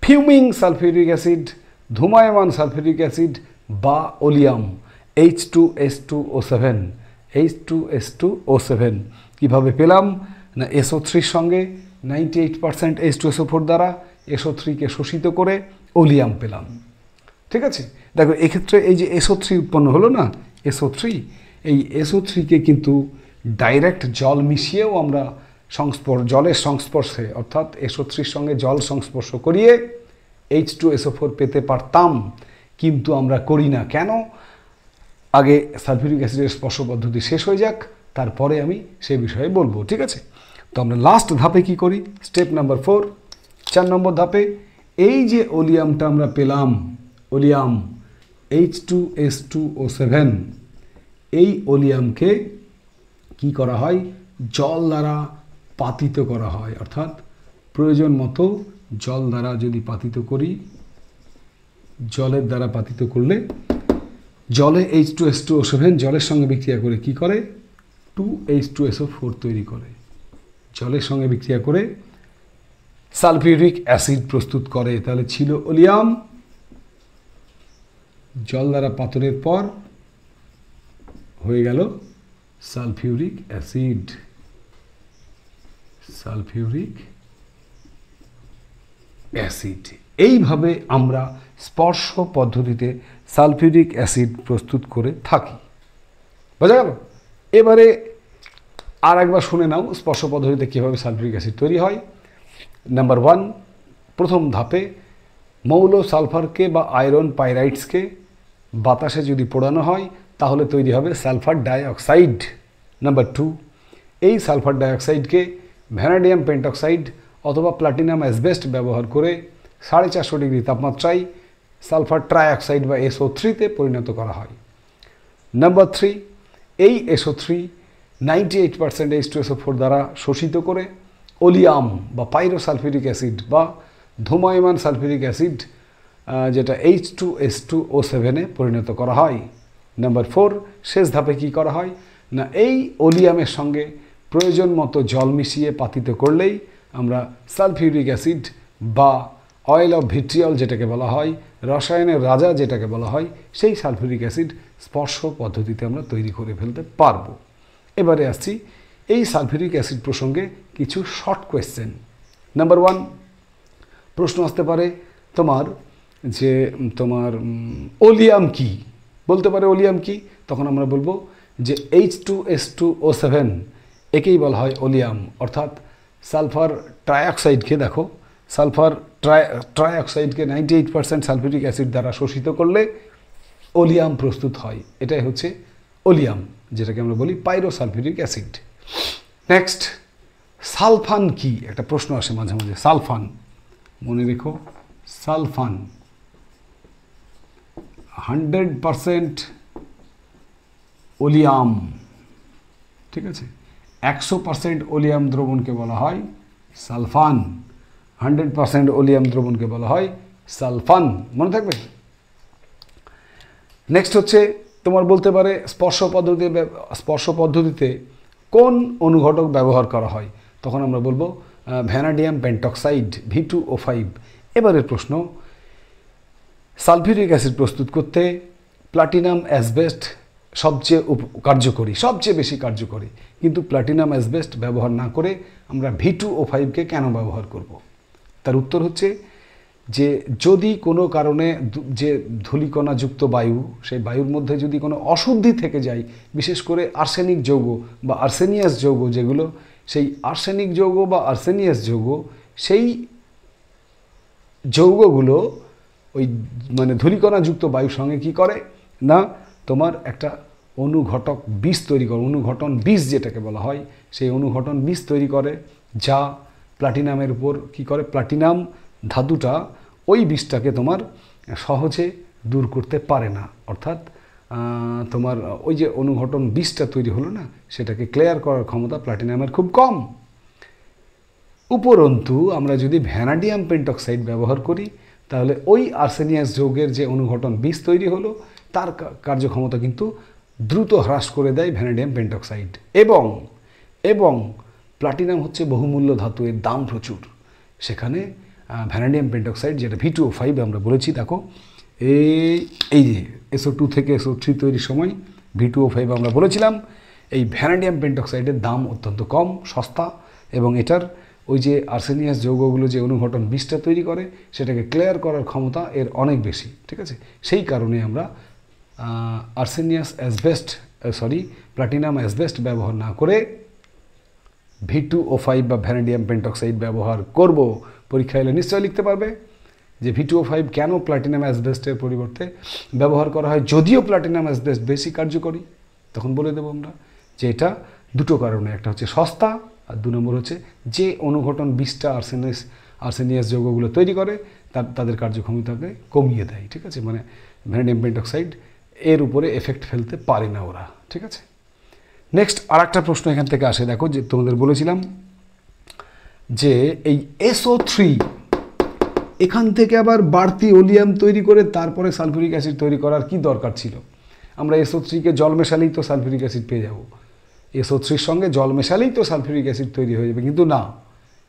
fuming sulphuric acid, ধূমায়মান সালফিউরিক অ্যাসিড বা ওলিয়াম H2S2O7 কীভাবে পেলাম না SO3 সঙ্গে 98% H2SO4 দ্বারা SO3কে শোষিত করে ওলিয়াম পেলাম, ঠিক আছে। দেখো এক্ষেত্রে এই যে SO3 উৎপন্ন হলো না, এই SO3কে কিন্তু ডাইরেক্ট জল মিশিয়েও আমরা জলের সংস্পর্শে অর্থাৎ SO3 সঙ্গে জল সংস্পর্শ করিয়ে H2SO4 পেতে পারতাম, কিন্তু আমরা করি না। কেন? আগে সালফিউরিক অ্যাসিডের স্পর্শ পদ্ধতি শেষ হয়ে যাক, তারপরে আমি সেই বিষয়ে বলবো, ঠিক আছে। তো আমরা লাস্ট ধাপে কি করি, স্টেপ নাম্বার 4, 4 নম্বর ধাপে এই যে ওলিয়ামটা আমরা পেলাম, ওলিয়াম H2S2O7, এই ওলিয়ামকে কি করা হয়, জল দ্বারা পাতিত করা হয়, অর্থাৎ প্রয়োজন মতো জল দ্বারা যদি পাতিত করি, জলের দ্বারা পাতিত করলে জলে H2S2O7 জলের সঙ্গে বিক্রিয়া করে কি করে 2H2SO4 তৈরি করে, জলের সঙ্গে বিক্রিয়া করে সালফিউরিক অ্যাসিড প্রস্তুত করে। তাহলে ছিল ওলিয়াম, জল দ্বারা পাতনের পর হয়ে গেল সালফিউরিক অ্যাসিড, এইভাবে আমরা স্পর্শ পদ্ধতিতে সালফিউরিক অ্যাসিড প্রস্তুত করে থাকি। বোঝা গেল? এবারে আর একবার শুনে নাও স্পর্শ পদ্ধতিতে কীভাবে সালফিউরিক অ্যাসিড তৈরি হয়। নাম্বার 1, প্রথম ধাপে মৌল সালফারকে বা আয়রন পাইরাইটসকে বাতাসে যদি পোড়ানো হয় তাহলে তৈরি হবে সালফার ডাইঅক্সাইড। নাম্বার 2, এই সালফার ডাইঅক্সাইডকে ভ্যানাডিয়াম পেন্টক্সাইড অথবা প্লাটিনাম অ্যাসবেস্ট ব্যবহার করে 450 ডিগ্রি তাপমাত্রায় সালফার ট্রাইঅক্সাইড বা SO3-তে পরিণত করা হয়। নাম্বার 3, এই SO3 98% H2SO4 দ্বারা শোষিত করে ওলিয়াম বা পাইরোসালফিউরিক অ্যাসিড বা ধূমায়মান সালফিউরিক অ্যাসিড যেটা H2S2O7-এ পরিণত করা হয়। নাম্বার 4, শেষ ধাপে কি করা হয় না এই ওলিয়ামের সঙ্গে প্রয়োজন মতো জল মিশিয়ে পাতিত করলেই আমরা সালফিউরিক অ্যাসিড বা অয়েল অফ ভিট্রিয়ল যেটাকে বলা হয়, রসায়নের রাজা যেটাকে বলা হয়, সেই সালফিউরিক অ্যাসিড স্পর্শ পদ্ধতিতে আমরা তৈরি করে ফেলতে পারবো। এবারে আসছি এই সালফিউরিক অ্যাসিড প্রসঙ্গে কিছু শর্ট কোয়েশ্চেন। নাম্বার 1, প্রশ্ন আসতে পারে তোমার ওলিয়াম কি, বলতে পারে ওলিয়াম কি, তখন আমরা বলবো যে H2S2O7 একেই বলা হয় ওলিয়াম, অর্থাৎ সালফার ট্রাইঅক্সাইডকে দেখো, সালফার ট্রাইঅক্সাইডকে 98% সালফিউরিক অ্যাসিড দ্বারা শোষিত করলে ওলিয়াম প্রস্তুত হয়, এটাই হচ্ছে ওলিয়াম, যেটাকে আমরা বলি পাইরোসালফিউরিক অ্যাসিড। নেক্সট, সালফান কি, একটা প্রশ্ন আসে মাঝে মাঝে, সালফান মনে রেখো, সালফান 100% ওলিয়াম, ঠিক আছে, 100% ওলিয়াম দ্রবণকে বলা হয় সালফান, 100% ওলিয়াম দ্রবণকে বলা হয় সালফান, মনে থাকবে। নেক্সট হচ্ছে তোমার বলতে পারে স্পর্শ পদ্ধতিতে কোন অনুঘটক ব্যবহার করা হয়, তখন আমরা বলবো ভ্যানাডিয়াম পেন্টক্সাইড V2O5। এবারের প্রশ্ন, সালফিউরিক অ্যাসিড প্রস্তুত করতে প্লাটিনাম অ্যাসবেস্ট সবচেয়ে বেশি কার্যকরী, কিন্তু প্লাটিনাম অ্যাসবেস্ট ব্যবহার না করে আমরা V2O5-কে কেন ব্যবহার করব? তার উত্তর হচ্ছে যে যদি কোনো কারণে যে ধূলিকণাযুক্ত বায়ু, সেই বায়ুর মধ্যে যদি কোনো অশুদ্ধি থেকে যায়, বিশেষ করে আর্সেনিক যৌগ বা আর্সেনিয়াস যৌগ যেগুলো, সেই আর্সেনিক যৌগ বা আর্সেনিয়াস যৌগ, সেই যৌগগুলো ওই মানে ধূলিকণাযুক্ত বায়ুর সঙ্গে কী করে না, তোমার একটা অনুঘটক বিষ তৈরি করে, অনুঘটন বিষ যেটাকে বলা হয়, সেই অনুঘটন বিষ তৈরি করে, যা প্লাটিনামের উপর কী করে, প্লাটিনাম ধাতুটা ওই বিষটাকে তোমার সহজে দূর করতে পারে না। অর্থাৎ তোমার ওই যে অনুঘটন বিষটা তৈরি হলো না, সেটাকে ক্লিয়ার করার ক্ষমতা প্লাটিনামের খুব কম। উপরন্তু আমরা যদি ভ্যানাডিয়াম পেন্টক্সাইড ব্যবহার করি, তাহলে ওই আর্সেনিয়াস যৌগের যে অনুঘটন বিষ তৈরি হলো, তার কার্যক্ষমতা কিন্তু দ্রুত হ্রাস করে দেয় ভ্যানাডিয়াম পেন্টক্সাইড। এবং প্লাটিনাম হচ্ছে বহুমূল্য ধাতু, এর দাম প্রচুর। সেখানে ভ্যানাডিয়াম পেন্টক্সাইড, যেটা V2O5 আমরা বলেছি, দেখো এই যে SO2 থেকে SO3 তৈরির সময় V2O5 আমরা বলেছিলাম, এই ভ্যানাডিয়াম পেন্টক্সাইডের দাম অত্যন্ত কম, সস্তা, এবং এটার ওই যে আর্সেনিয়াস যৌগগুলো যে অনুঘটন বিষটা তৈরি করে, সেটাকে ক্লিয়ার করার ক্ষমতা এর অনেক বেশি। ঠিক আছে, সেই কারণে আমরা প্লাটিনাম অ্যাসবেস্ট ব্যবহার না করে V2O5 বা ভ্যানাডিয়াম পেন্টক্সাইড ব্যবহার করব। পরীক্ষা এলে নিশ্চয়ই লিখতে পারবে যে V2O5 কেন প্লাটিনাম অ্যাসবেস্টের পরিবর্তে ব্যবহার করা হয়, যদিও প্লাটিনাম অ্যাসবেস্ট বেশি কার্যকরী। তখন বলে দেবো আমরা যে এটা দুটো কারণে, একটা হচ্ছে সস্তা, আর 2 নম্বর হচ্ছে যে অনুঘটন বিষটা আর্সেনিয়াস যৌগগুলো তৈরি করে তাদের কার্যক্ষমতাকে কমিয়ে দেয়। ঠিক আছে, মানে ভ্যানাডিয়াম পেন্টক্সাইড এর উপরে এফেক্ট ফেলতে পারে না ওরা। ঠিক আছে, নেক্সট আর একটা প্রশ্ন এখান থেকে আসে। দেখো, যে তোমাদের বলেছিলাম যে এই SO3 এখান থেকে আবার বাড়তি ওলিয়াম তৈরি করে তারপরে সালফিউরিক অ্যাসিড তৈরি করার কি দরকার ছিল? আমরা SO3-কে জল মেশালেই তো সালফিউরিক অ্যাসিড পেয়ে যাব, SO3-র সঙ্গে জল মেশালেই তো সালফিউরিক অ্যাসিড তৈরি হয়ে যাবে। কিন্তু না,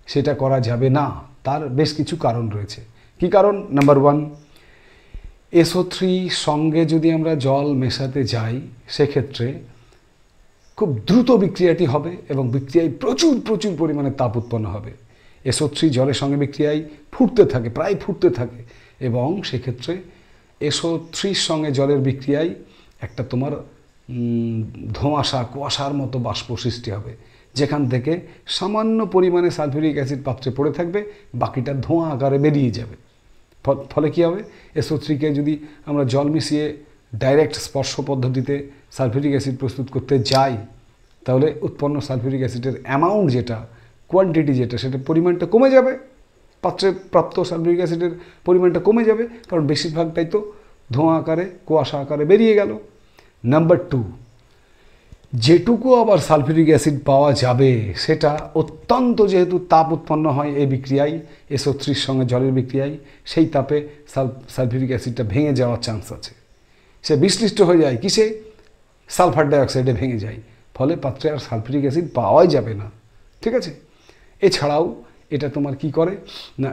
সেটা করা যাবে না। তার বেশ কিছু কারণ রয়েছে। কি কারণ? নাম্বার 1, SO3 সঙ্গে যদি আমরা জল মেশাতে যাই, সেক্ষেত্রে খুব দ্রুত বিক্রিয়াটি হবে এবং বিক্রিয়ায় প্রচুর পরিমাণে তাপ উৎপন্ন হবে। SO3 জলের সঙ্গে বিক্রিয়ায় ফুটতে থাকে, প্রায় ফুটতে থাকে, এবং সেক্ষেত্রে SO3-র সঙ্গে জলের বিক্রিয়ায় একটা তোমার কুয়াশার মতো বাষ্প সৃষ্টি হবে, যেখান থেকে সামান্য পরিমাণে সালফিউরিক অ্যাসিড পাত্রে পড়ে থাকবে, বাকিটা ধোঁয়া আকারে বেরিয়ে যাবে। ফলে কী হবে? SO3-কে যদি আমরা জল মিশিয়ে ডাইরেক্ট স্পর্শ পদ্ধতিতে সালফিউরিক অ্যাসিড প্রস্তুত করতে যাই, তাহলে উৎপন্ন সালফিউরিক অ্যাসিডের অ্যামাউন্ট যেটা, কোয়ান্টিটি যেটা, সেটার পরিমাণটা কমে যাবে। পাত্রে প্রাপ্ত সালফিউরিক অ্যাসিডের পরিমাণটা কমে যাবে, কারণ বেশিরভাগটাই তো ধোঁয়া আকারে, কুয়াশা আকারে বেরিয়ে গেল। নাম্বার 2, যেটুকু আবার সালফিউরিক অ্যাসিড পাওয়া যাবে, সেটা অত্যন্ত, যেহেতু তাপ উৎপন্ন হয় এই বিক্রিয়ায়, SO3-র সঙ্গে জলের বিক্রিয়ায়, সেই তাপে সালফিউরিক অ্যাসিডটা ভেঙে যাওয়ার চান্স আছে। সে বিশ্লিষ্ট হয়ে যায় কিসে? সালফার ডাইঅক্সাইডে ভেঙে যায়। ফলে পাত্রে আর সালফিউরিক অ্যাসিড পাওয়াই যাবে না। ঠিক আছে, এছাড়াও এটা তোমার কি করে না,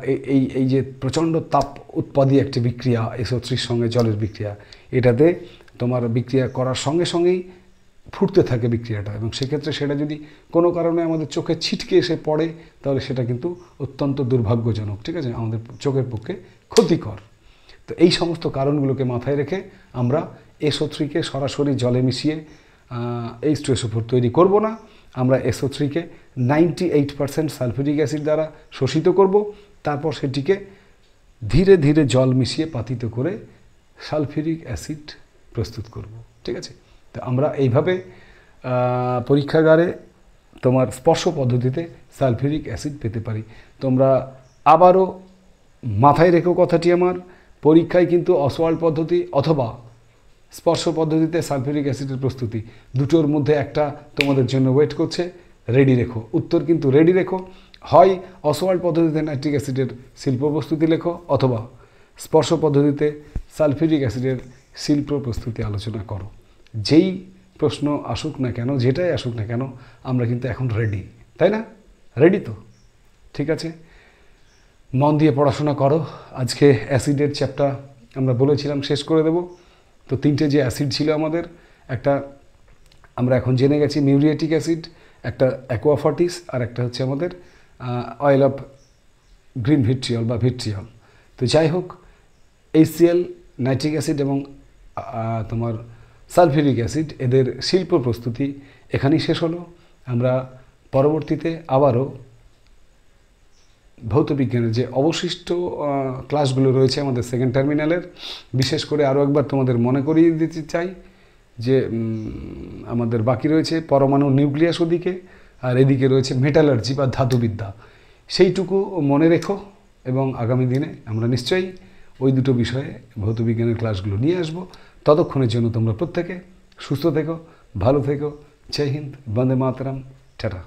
এই যে প্রচণ্ড তাপ উৎপাদী একটি বিক্রিয়া, SO3-র সঙ্গে জলের বিক্রিয়া, এটাতে তোমার বিক্রিয়া করার সঙ্গে সঙ্গেই ফুটতে থাকে বিক্রিয়াটা, এবং সেক্ষেত্রে সেটা যদি কোনো কারণে আমাদের চোখে ছিটকে এসে পড়ে, তাহলে সেটা কিন্তু অত্যন্ত দুর্ভাগ্যজনক। ঠিক আছে, আমাদের চোখের পক্ষে ক্ষতিকর। তো এই সমস্ত কারণগুলোকে মাথায় রেখে আমরা SO3-কে সরাসরি জলে মিশিয়ে H2SO4 তৈরি করব না। আমরা SO3-কে 98% সালফিউরিক অ্যাসিড দ্বারা শোষিত করব, তারপর সেটিকে ধীরে ধীরে জল মিশিয়ে পাতিত করে সালফিউরিক অ্যাসিড প্রস্তুত করব। ঠিক আছে, তো আমরা এইভাবে পরীক্ষাগারে তোমার স্পর্শ পদ্ধতিতে সালফিউরিক অ্যাসিড পেতে পারি। তোমরা আবারও মাথায় রেখো কথাটি আমার, পরীক্ষায় কিন্তু অসওয়াল্ড পদ্ধতি অথবা স্পর্শ পদ্ধতিতে সালফিউরিক অ্যাসিডের প্রস্তুতি, দুটোর মধ্যে একটা তোমাদের জন্য ওয়েট করছে। রেডি রেখো, উত্তর কিন্তু রেডি রেখো। হয় অসওয়াল্ড পদ্ধতিতে নাইট্রিক অ্যাসিডের শিল্প প্রস্তুতি লেখো, অথবা স্পর্শ পদ্ধতিতে সালফিউরিক অ্যাসিডের শিল্প প্রস্তুতি আলোচনা করো। যেই প্রশ্ন আসুক না কেন, যেটাই আসুক না কেন, আমরা কিন্তু এখন রেডি, তাই না? রেডি তো? ঠিক আছে, মন দিয়ে পড়াশোনা করো। আজকে অ্যাসিডের চ্যাপ্টার আমরা বলেছিলাম শেষ করে দেব। তো 3টে যে অ্যাসিড ছিল আমাদের, একটা আমরা এখন জেনে গেছি মিউরিয়েটিক অ্যাসিড, একটা অ্যাকোয়াফর্টিস, আর একটা হচ্ছে আমাদের অয়েল অফ গ্রিন ভিট্রিয়ল বা ভিট্রিয়ল। তো যাই হোক, HCl, নাইট্রিক অ্যাসিড এবং তোমার সালফিউরিক অ্যাসিড এদের শিল্প প্রস্তুতি এখানেই শেষ হলো। আমরা পরবর্তীতে আবারও ভৌতবিজ্ঞানের যে অবশিষ্ট ক্লাসগুলো রয়েছে আমাদের সেকেন্ড টার্মিনালের, বিশেষ করে আরও একবার তোমাদের মনে করিয়ে দিতে চাই যে আমাদের বাকি রয়েছে পরমাণু নিউক্লিয়াস ওদিকে, আর এদিকে রয়েছে মেটালার্জি বা ধাতুবিদ্যা। সেইটুকু মনে রেখো এবং আগামী দিনে আমরা নিশ্চয়ই ওই দুটো বিষয়ে ভৌতবিজ্ঞানের ক্লাসগুলো নিয়ে আসবো। ততক্ষণের জন্য তোমরা প্রত্যেকে সুস্থ থেকো, ভালো থেকো। জয় হিন্দ, বন্দে মাতরম, টাটা।